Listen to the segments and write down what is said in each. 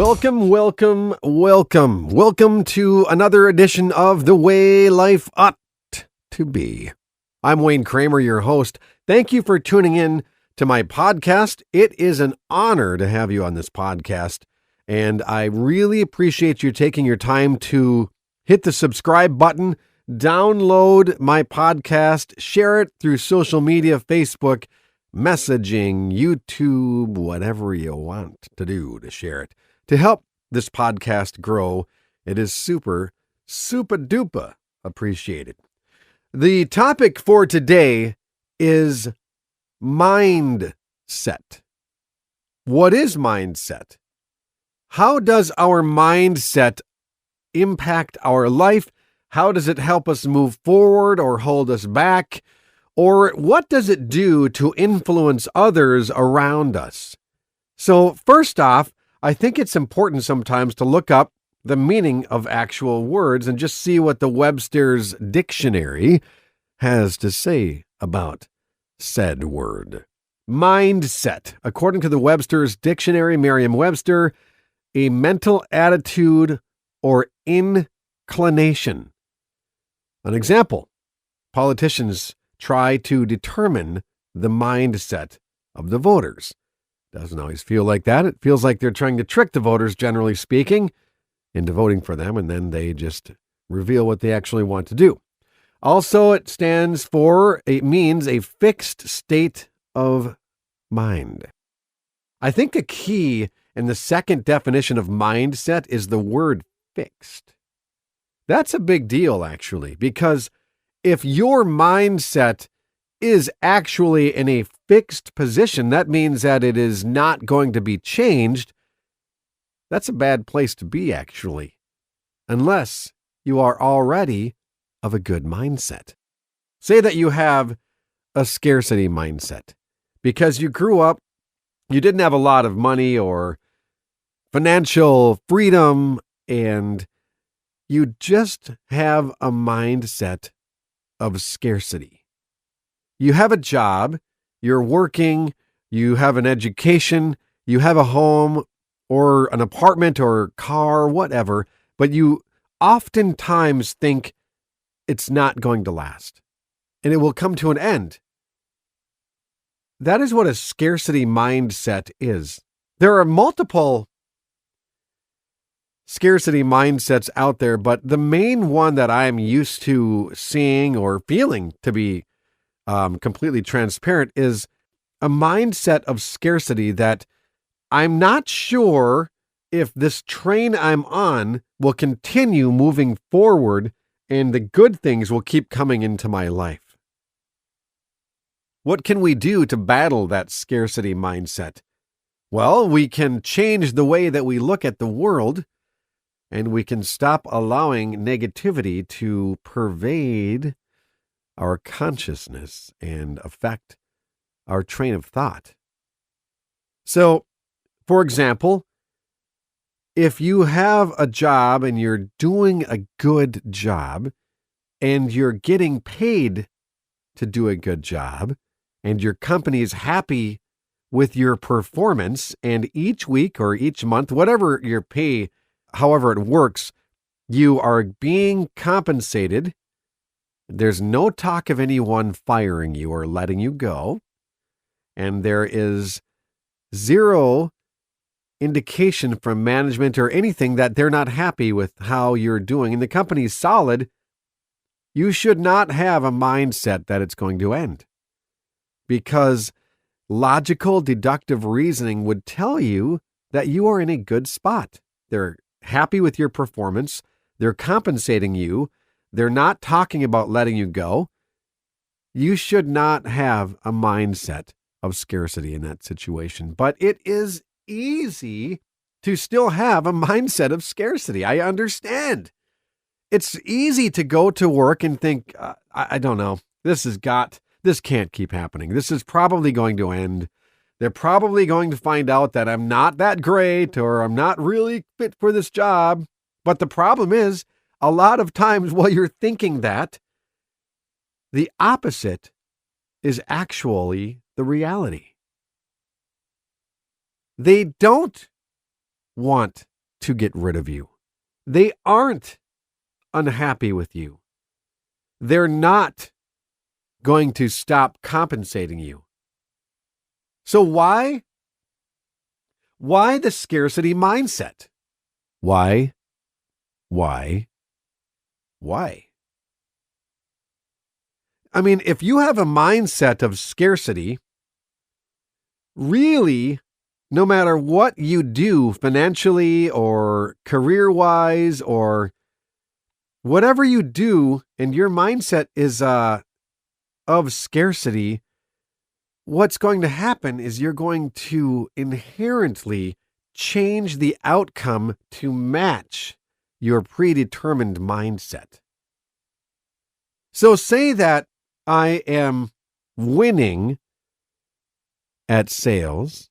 Welcome to another edition of The Way Life Ought to Be. I'm Wayne Kramer, your host. Thank you for tuning in to my podcast. It is an honor to have you on this podcast, and I really appreciate you taking your time to hit the subscribe button, download my podcast, share it through social media, Facebook, messaging, YouTube, whatever you want to do to share it. To help this podcast grow, it is super duper appreciated. The topic for today is mindset. What is mindset? How does our mindset impact our life? How does it help us move forward or hold us back? Or what does it do to influence others around us? So first off, I think it's important sometimes to look up the meaning of actual words and just see what the Webster's Dictionary has to say about said word. Mindset, according to the Webster's Dictionary, Merriam-Webster, a mental attitude or inclination. An example, politicians try to determine the mindset of the voters. Doesn't always feel like that. It feels like they're trying to trick the voters, generally speaking, into voting for them, and then they just reveal what they actually want to do. Also, it means a fixed state of mind. I think the key in the second definition of mindset is the word fixed. That's a big deal, actually, because if your mindset is actually in a fixed position, that means that it is not going to be changed. That's a bad place to be, actually, unless you are already of a good mindset. Say that you have a scarcity mindset because you grew up, you didn't have a lot of money or financial freedom, and you just have a mindset of scarcity. You have a job, you're working, you have an education, you have a home or an apartment or car, whatever, but you oftentimes think it's not going to last and it will come to an end. That is what a scarcity mindset is. There are multiple scarcity mindsets out there, but the main one that I'm used to seeing or feeling to be completely transparent is a mindset of scarcity that I'm not sure if this train I'm on will continue moving forward and the good things will keep coming into my life. What can we do to battle that scarcity mindset? Well, we can change the way that we look at the world, and we can stop allowing negativity to pervade our consciousness and affect our train of thought. So, for example, if you have a job and you're doing a good job and you're getting paid to do a good job and your company is happy with your performance, and each week or each month, whatever your pay, however it works, you are being compensated. There's no talk of anyone firing you or letting you go. And there is zero indication from management or anything that they're not happy with how you're doing. And the company's solid. You should not have a mindset that it's going to end. Because logical, deductive reasoning would tell you that you are in a good spot. They're happy with your performance. They're compensating you. They're not talking about letting you go. You should not have a mindset of scarcity in that situation. But it is easy to still have a mindset of scarcity. I understand. It's easy to go to work and think, I don't know, this can't keep happening. This is probably going to end. They're probably going to find out that I'm not that great or I'm not really fit for this job. But the problem is, a lot of times while you're thinking that, the opposite is actually the reality. They don't want to get rid of you. They aren't unhappy with you. They're not going to stop compensating you. So why? Why the scarcity mindset? Why? I mean, if you have a mindset of scarcity, really, no matter what you do financially or career-wise or whatever you do and your mindset is of scarcity, what's going to happen is you're going to inherently change the outcome to match your predetermined mindset. So say that I am winning at sales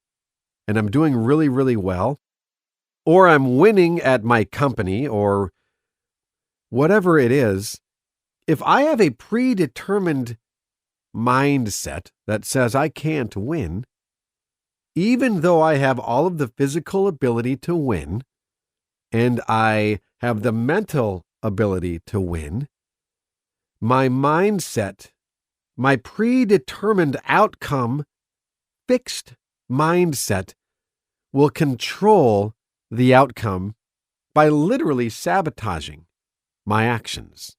and I'm doing really, really well, or I'm winning at my company or whatever it is. If I have a predetermined mindset that says I can't win, even though I have all of the physical ability to win and I have the mental ability to win, my mindset, my predetermined outcome, fixed mindset will control the outcome by literally sabotaging my actions.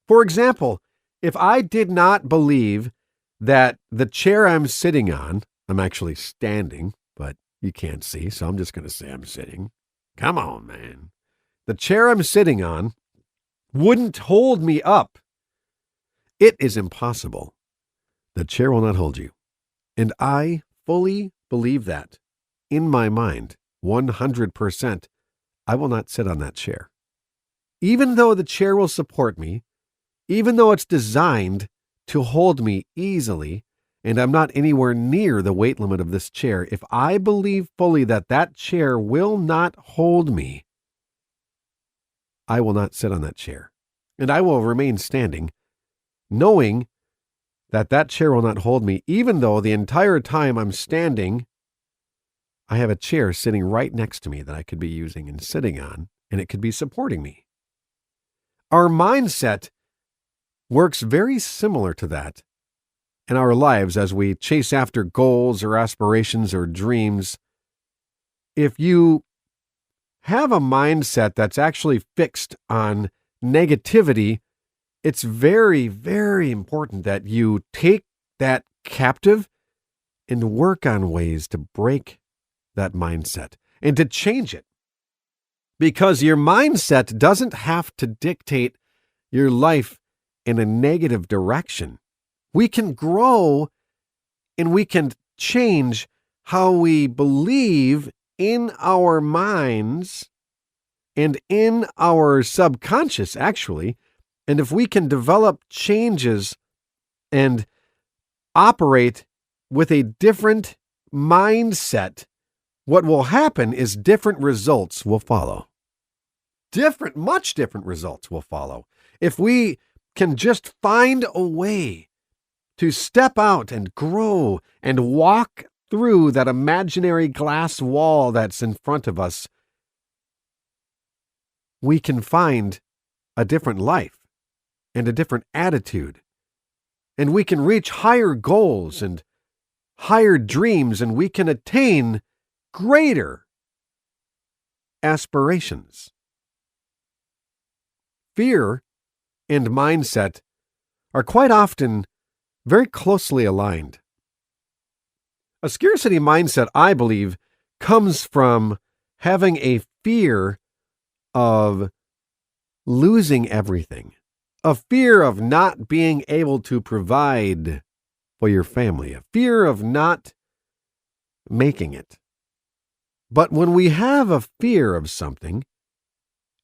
For example, if I did not believe that the chair I'm sitting on, I'm actually standing, but you can't see, so I'm just going to say I'm sitting. Come on, man. The chair I'm sitting on wouldn't hold me up. It is impossible. The chair will not hold you. And I fully believe that in my mind, 100%, I will not sit on that chair. Even though the chair will support me, even though it's designed to hold me easily, and I'm not anywhere near the weight limit of this chair, if I believe fully that that chair will not hold me, I will not sit on that chair. And I will remain standing, knowing that that chair will not hold me, even though the entire time I'm standing, I have a chair sitting right next to me that I could be using and sitting on, and it could be supporting me. Our mindset works very similar to that in our lives as we chase after goals or aspirations or dreams. If you have a mindset that's actually fixed on negativity, it's very, very important that you take that captive and work on ways to break that mindset and to change it. Because your mindset doesn't have to dictate your life in a negative direction. We can grow and we can change how we believe in our minds and in our subconscious, actually. And if we can develop changes and operate with a different mindset, what will happen is different results will follow. Much different results will follow. If we can just find a way to step out and grow and walk through that imaginary glass wall that's in front of us, we can find a different life and a different attitude. And we can reach higher goals and higher dreams, and we can attain greater aspirations. Fear and mindset are quite often very closely aligned. A scarcity mindset, I believe, comes from having a fear of losing everything, a fear of not being able to provide for your family, a fear of not making it. But when we have a fear of something,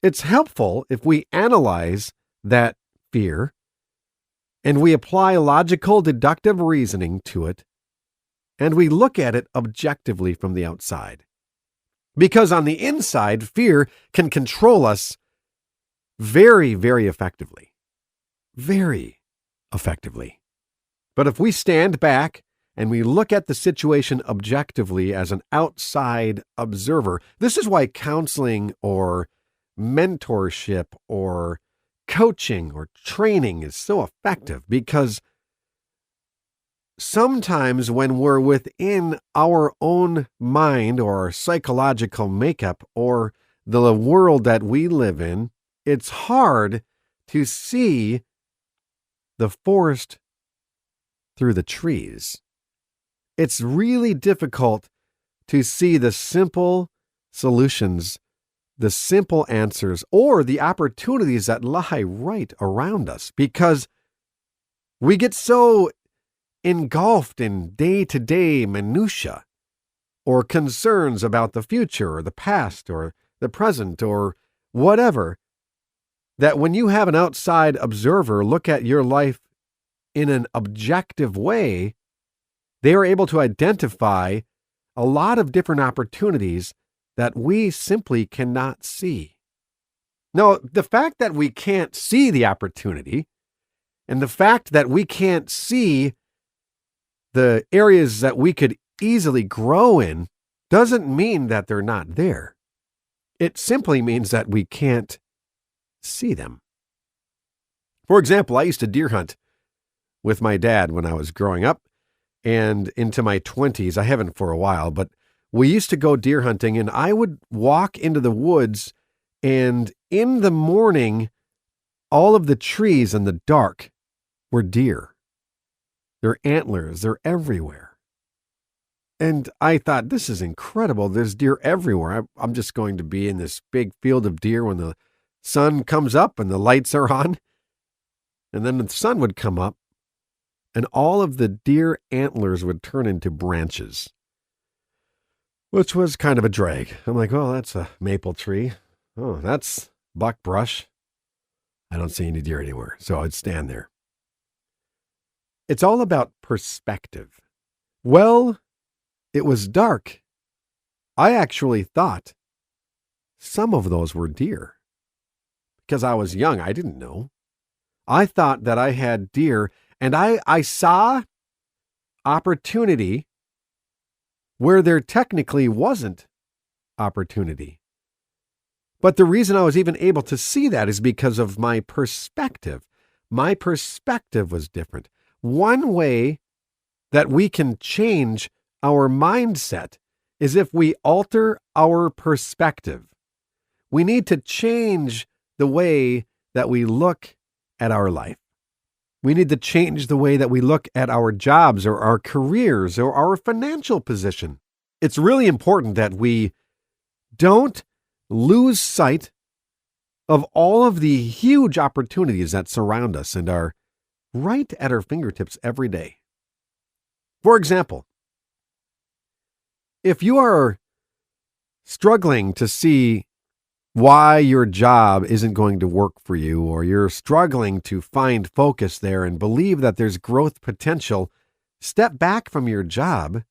it's helpful if we analyze that fear and we apply logical, deductive reasoning to it, and we look at it objectively from the outside. Because on the inside, fear can control us very, very effectively. Very effectively. But if we stand back and we look at the situation objectively as an outside observer. This is why counseling or mentorship or coaching or training is so effective, because sometimes when we're within our own mind or our psychological makeup or the world that we live in, it's hard to see the forest through the trees. It's really difficult to see the simple solutions, the simple answers, or the opportunities that lie right around us, because we get so engulfed in day-to-day minutia or concerns about the future or the past or the present or whatever, that when you have an outside observer look at your life in an objective way, they are able to identify a lot of different opportunities that we simply cannot see. Now, the fact that we can't see the opportunity and the fact that we can't see the areas that we could easily grow in doesn't mean that they're not there. It simply means that we can't see them. For example, I used to deer hunt with my dad when I was growing up and into my 20s. I haven't for a while, but we used to go deer hunting, and I would walk into the woods, and in the morning, all of the trees in the dark were deer. Their antlers, they're everywhere. And I thought, this is incredible. There's deer everywhere. I'm just going to be in this big field of deer when the sun comes up and the lights are on. And then the sun would come up, and all of the deer antlers would turn into branches, which was kind of a drag. I'm like, well, that's a maple tree. Oh, that's buckbrush. I don't see any deer anywhere. So I'd stand there. It's all about perspective. Well, it was dark. I actually thought some of those were deer. Because I was young, I didn't know. I thought that I had deer, and I saw opportunity where there technically wasn't opportunity. But the reason I was even able to see that is because of my perspective. My perspective was different. One way that we can change our mindset is if we alter our perspective. We need to change the way that we look at our life. We need to change the way that we look at our jobs or our careers or our financial position. It's really important that we don't lose sight of all of the huge opportunities that surround us and are right at our fingertips every day. For example, if you are struggling to see why your job isn't going to work for you, or you're struggling to find focus there and believe that there's growth potential, step back from your job,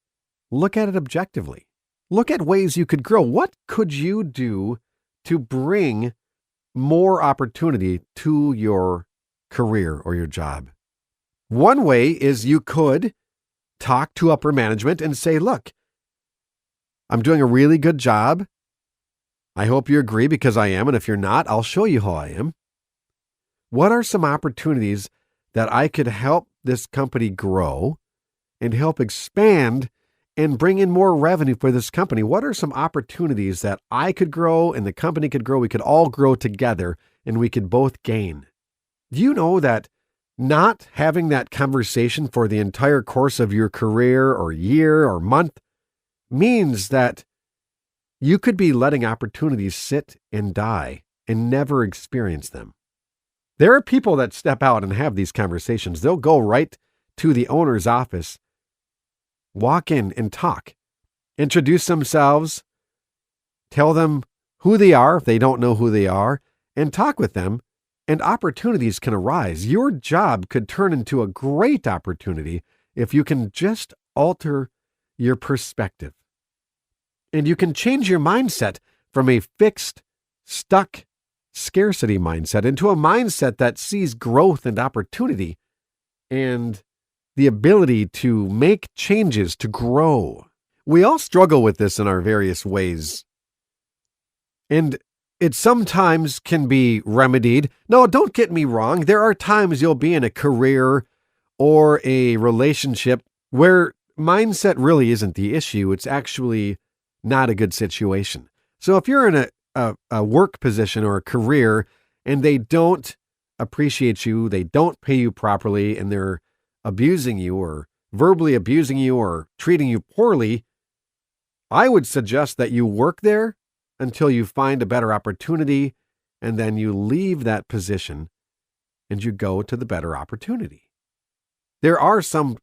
look at it objectively. Look at ways you could grow. What could you do to bring more opportunity to your career or your job? One way is you could talk to upper management and say, look, I'm doing a really good job. I hope you agree, because I am, and if you're not, I'll show you how I am. What are some opportunities that I could help this company grow and help expand and bring in more revenue for this company? What are some opportunities that I could grow and the company could grow? We could all grow together and we could both gain. Do you know that not having that conversation for the entire course of your career or year or month means that you could be letting opportunities sit and die and never experience them? There are people that step out and have these conversations. They'll go right to the owner's office, walk in and talk, introduce themselves, tell them who they are if they don't know who they are, and talk with them, and opportunities can arise. Your job could turn into a great opportunity if you can just alter your perspective. And you can change your mindset from a fixed, stuck scarcity mindset into a mindset that sees growth and opportunity and the ability to make changes, to grow. We all struggle with this in our various ways. And it sometimes can be remedied. No, don't get me wrong. There are times you'll be in a career or a relationship where mindset really isn't the issue. It's actually not a good situation. So if you're in a work position or a career and they don't appreciate you, they don't pay you properly, and they're abusing you or verbally abusing you or treating you poorly, I would suggest that you work there until you find a better opportunity, and then you leave that position and you go to the better opportunity. There are some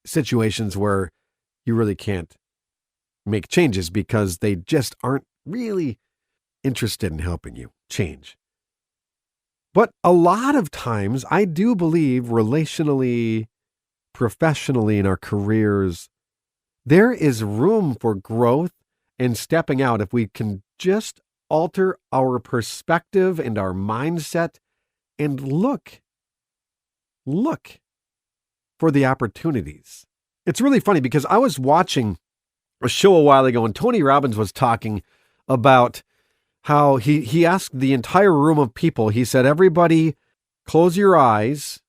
situations where you really can't make changes because they just aren't really interested in helping you change. But a lot of times, I do believe relationally, professionally, in our careers, there is room for growth and stepping out if we can just alter our perspective and our mindset and look for the opportunities. It's really funny because I was watching a show a while ago and Tony Robbins was talking about how he asked the entire room of people, he said, everybody close your eyes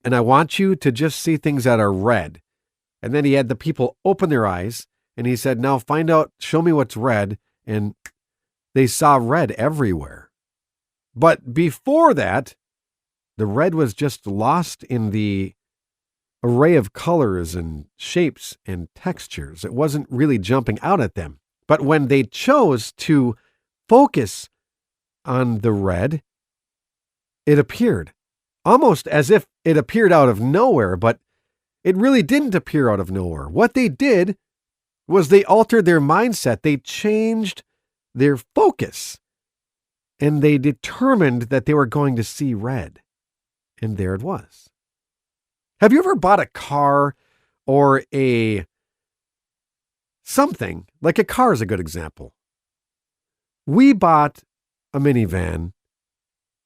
and I want you to just see things that are red. And then he had the people open their eyes and he said, now find out, show me what's red. And they saw red everywhere. But before that, the red was just lost in the array of colors and shapes and textures. It wasn't really jumping out at them. But when they chose to focus on the red, it appeared almost as if it appeared out of nowhere, but it really didn't appear out of nowhere. What they did was they altered their mindset. They changed their focus and they determined that they were going to see red. And there it was. Have you ever bought a car or something? Like a car is a good example. We bought a minivan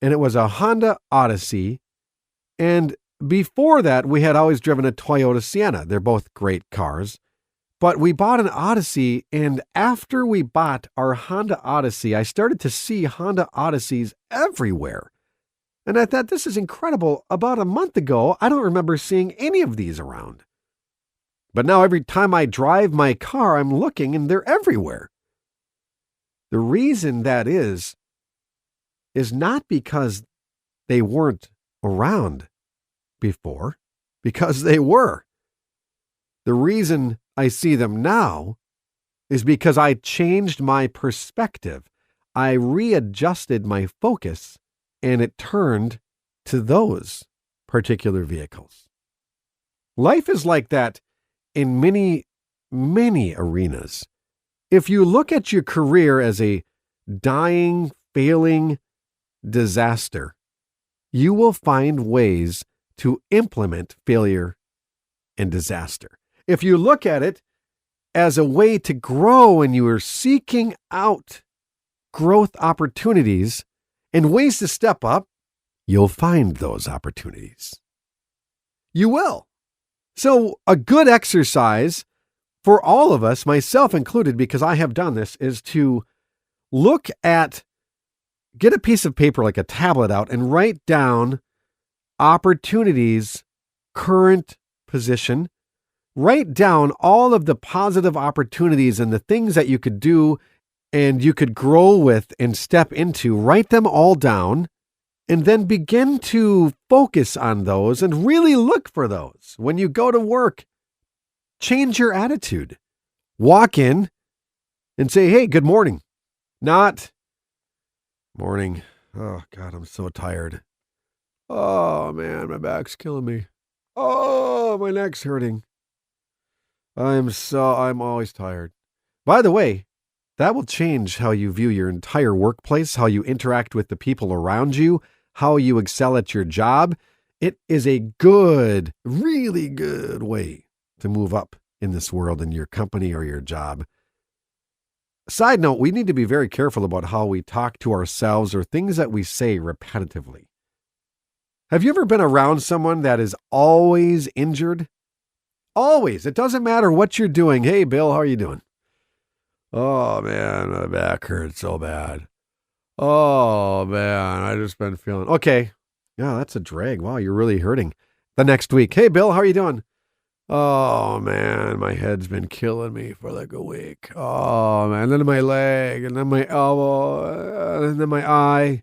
and it was a Honda Odyssey. And before that, we had always driven a Toyota Sienna. They're both great cars. But we bought an Odyssey, and after we bought our Honda Odyssey, I started to see Honda Odysseys everywhere. And I thought, this is incredible. About a month ago, I don't remember seeing any of these around. But now every time I drive my car, I'm looking, and they're everywhere. The reason that is not because they weren't around before, because they were. The reason I see them now is because I changed my perspective. I readjusted my focus and it turned to those particular vehicles. Life is like that in many, many arenas. If you look at your career as a dying, failing disaster, you will find ways to implement failure and disaster. If you look at it as a way to grow and you are seeking out growth opportunities and ways to step up, you'll find those opportunities. You will. So a good exercise for all of us, myself included, because I have done this, is to get a piece of paper like a tablet out and write down opportunities, current position. Write down all of the positive opportunities and the things that you could do and you could grow with and step into. Write them all down and then begin to focus on those and really look for those. When you go to work, change your attitude. Walk in and say, hey, good morning. Not morning. Oh, God, I'm so tired. Oh, man, my back's killing me. Oh, my neck's hurting. I'm always tired. By the way, that will change how you view your entire workplace, how you interact with the people around you, how you excel at your job. It is a good, really good way to move up in this world in your company or your job. Side note, we need to be very careful about how we talk to ourselves or things that we say repetitively. Have you ever been around someone that is always injured? Always. It doesn't matter what you're doing. Hey, Bill, how are you doing? Oh, man, my back hurts so bad. Oh, man, I just been feeling... Okay. Yeah, that's a drag. Wow, you're really hurting. The next week. Hey, Bill, how are you doing? Oh, man, my head's been killing me for like a week. Oh, man, and then my leg, and then my elbow, and then my eye.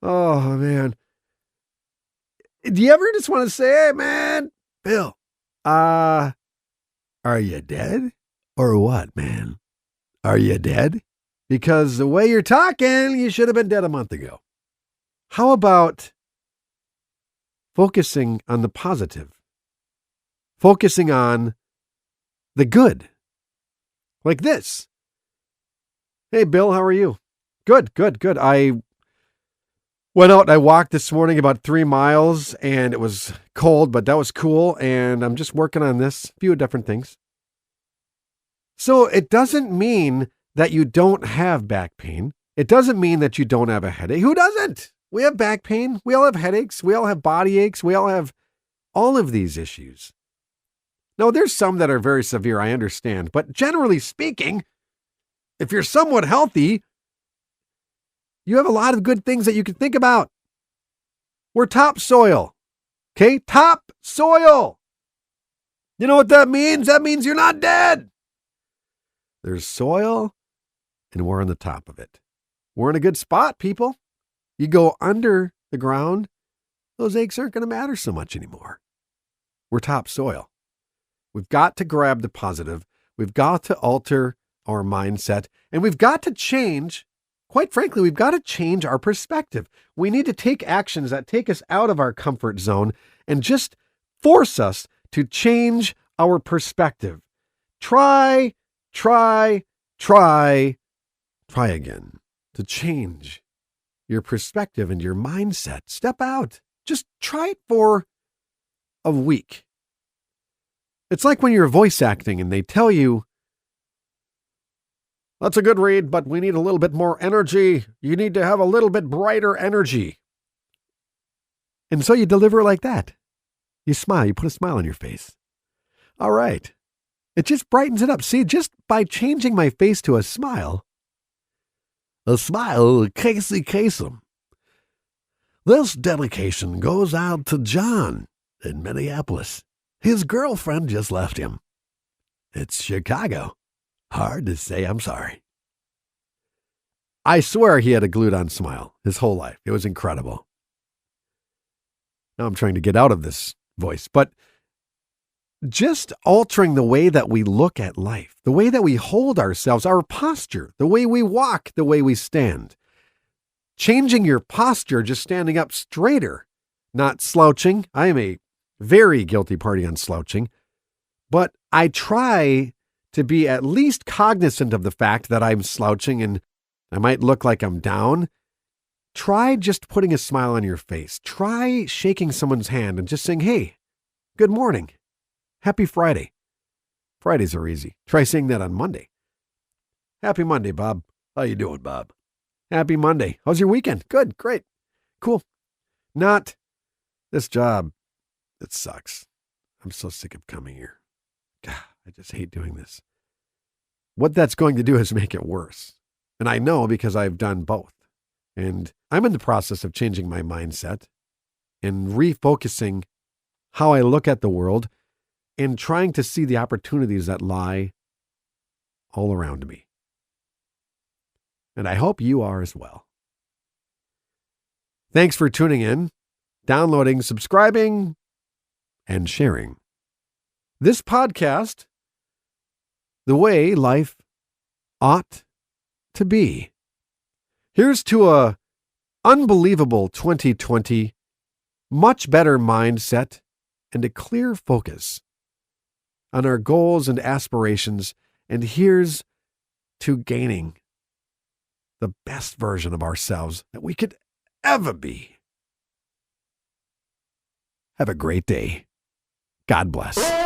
Oh, man. Do you ever just want to say, hey, man, Bill, are you dead? Or what, man? Are you dead? Because the way you're talking, you should have been dead a month ago. How about focusing on the positive? Focusing on the good. Like this. Hey, Bill, how are you? Good. I went out and I walked this morning about 3 miles, and it was cold, but that was cool. And I'm just working on this, a few different things. So it doesn't mean that you don't have back pain. It doesn't mean that you don't have a headache. Who doesn't? We have back pain. We all have headaches. We all have body aches. We all have all of these issues. Now, there's some that are very severe, I understand. But generally speaking, if you're somewhat healthy, you have a lot of good things that you can think about. We're topsoil. Okay? Topsoil. You know what that means? That means you're not dead. There's soil, and we're on the top of it. We're in a good spot, people. You go under the ground, those aches aren't going to matter so much anymore. We're topsoil. We've got to grab the positive. We've got to alter our mindset, and we've got to change. Quite frankly, we've got to change our perspective. We need to take actions that take us out of our comfort zone and just force us to change our perspective. Try again to change your perspective and your mindset. Step out. Just try it for a week. It's like when you're voice acting and they tell you, that's a good read, but we need a little bit more energy. You need to have a little bit brighter energy. And so you deliver like that. You smile. You put a smile on your face. All right. It just brightens it up. See, just by changing my face to a smile, Casey Kasem. This dedication goes out to John in Minneapolis. His girlfriend just left him. It's Chicago. Hard to say I'm sorry. I swear he had a glued-on smile his whole life. It was incredible. Now I'm trying to get out of this voice, but just altering the way that we look at life, the way that we hold ourselves, our posture, the way we walk, the way we stand. Changing your posture, just standing up straighter, not slouching. I am a very guilty party on slouching, but I try to be at least cognizant of the fact that I'm slouching and I might look like I'm down. Try just putting a smile on your face. Try shaking someone's hand and just saying, hey, good morning. Happy Friday. Fridays are easy. Try saying that on Monday. Happy Monday, Bob. How you doing, Bob? Happy Monday. How's your weekend? Good, great, cool. Not this job. It sucks. I'm so sick of coming here. God, I just hate doing this. What that's going to do is make it worse. And I know because I've done both. And I'm in the process of changing my mindset and refocusing how I look at the world and trying to see the opportunities that lie all around me. And I hope you are as well. Thanks for tuning in, downloading, subscribing, and sharing this podcast, The Way Life Ought to Be. Here's to a unbelievable 2020, much better mindset, and a clear focus on our goals and aspirations. And here's to gaining the best version of ourselves that we could ever be. Have a great day. God bless.